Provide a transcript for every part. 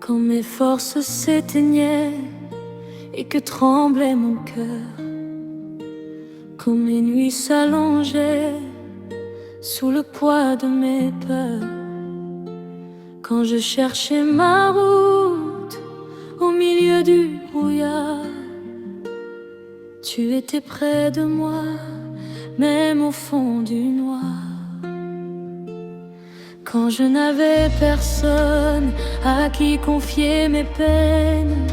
Quand mes forces s'éteignaient et que tremblait mon cœur, quand mes nuits s'allongeaient sous le poids de mes peurs, quand je cherchais ma route au milieu du brouillard, tu étais près de moi, même au fond du noir. Quand je n'avais personne à qui confier mes peines,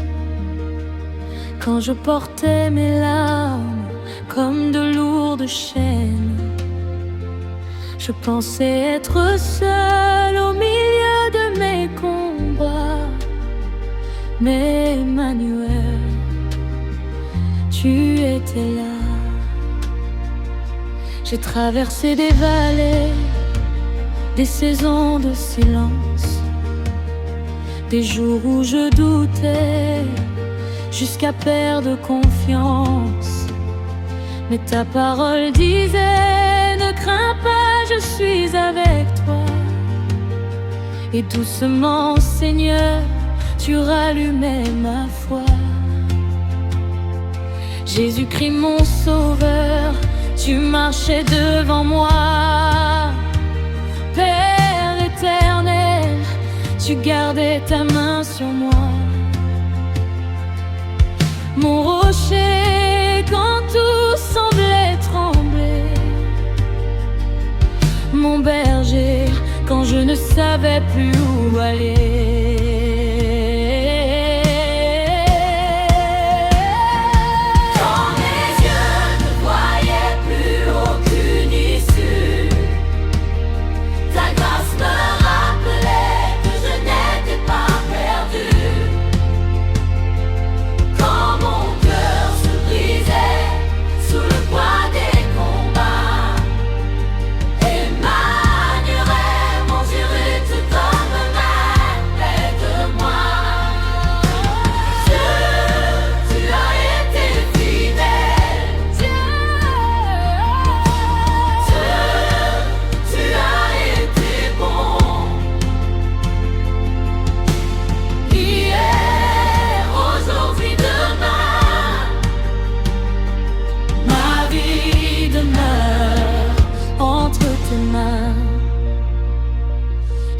quand je portais mes larmes comme de lourdes chaînes, je pensais être seul au milieu de mes combats. Mais Emmanuel, tu étais là. J'ai traversé des vallées, des saisons de silence, des jours où je doutais jusqu'à perdre confiance. Mais ta parole disait: ne crains pas, je suis avec toi. Et doucement, Seigneur, tu rallumais ma foi. Jésus-Christ mon sauveur, tu marchais devant moi. Père éternel, tu gardais ta main sur moi. Mon rocher quand tout semblait trembler, mon berger quand je ne savais plus où aller.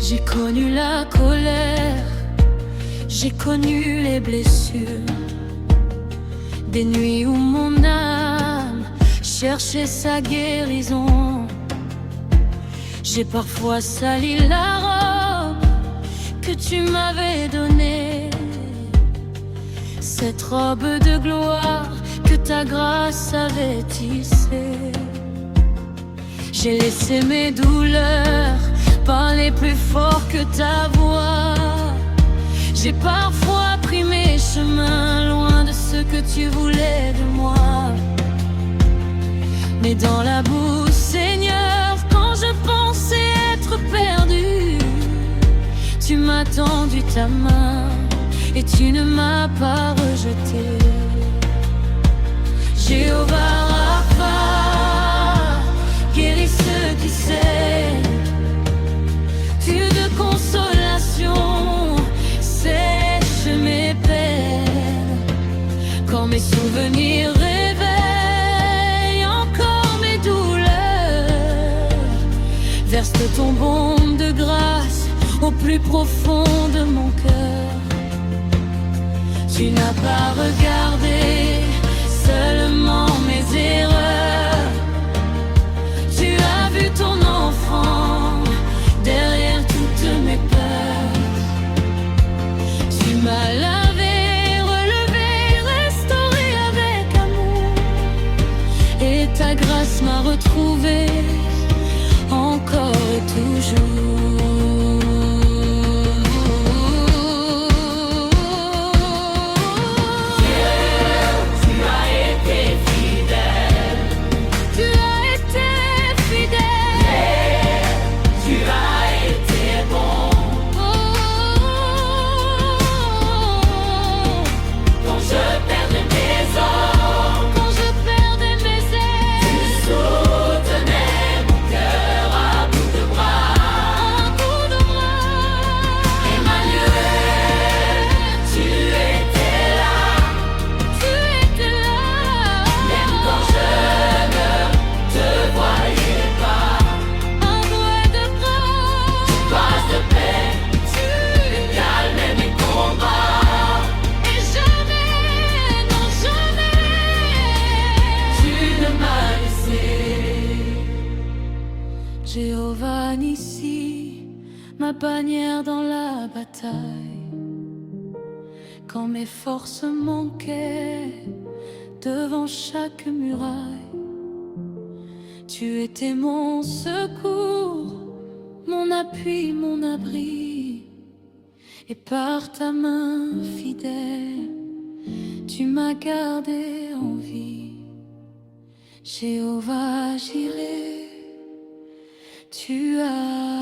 J'ai connu la colère, j'ai connu les blessures, des nuits où mon âme cherchait sa guérison. J'ai parfois sali la robe que tu m'avais donnée, cette robe de gloire que ta grâce avait tissée. J'ai laissé mes douleurs parler plus fort que ta voix. J'ai parfois pris mes chemins loin de ce que tu voulais de moi. Mais dans la boue, Seigneur, quand je pensais être perdu, tu m'as tendu ta main et tu ne m'as pas rejeté. Jéhovah Rapha, guéris ceux qui saignent. Dieu de consolation, sèche mes peines. Quand mes souvenirs réveillent encore mes douleurs, verse ton baume de grâce au plus profond de mon cœur. Tu n'as pas regardé seulement mes erreurs, tu as vu ton enfant derrière toutes mes peurs. Tu m'as lavé, relevé, restauré avec amour, et ta grâce m'a retrouvé encore et toujours. quand mes forces manquaient devant chaque muraille. Tu étais mon secours, mon appui, mon abri, et par ta main fidèle, tu m'as gardé en vie. Jéhovah Jireh, tu as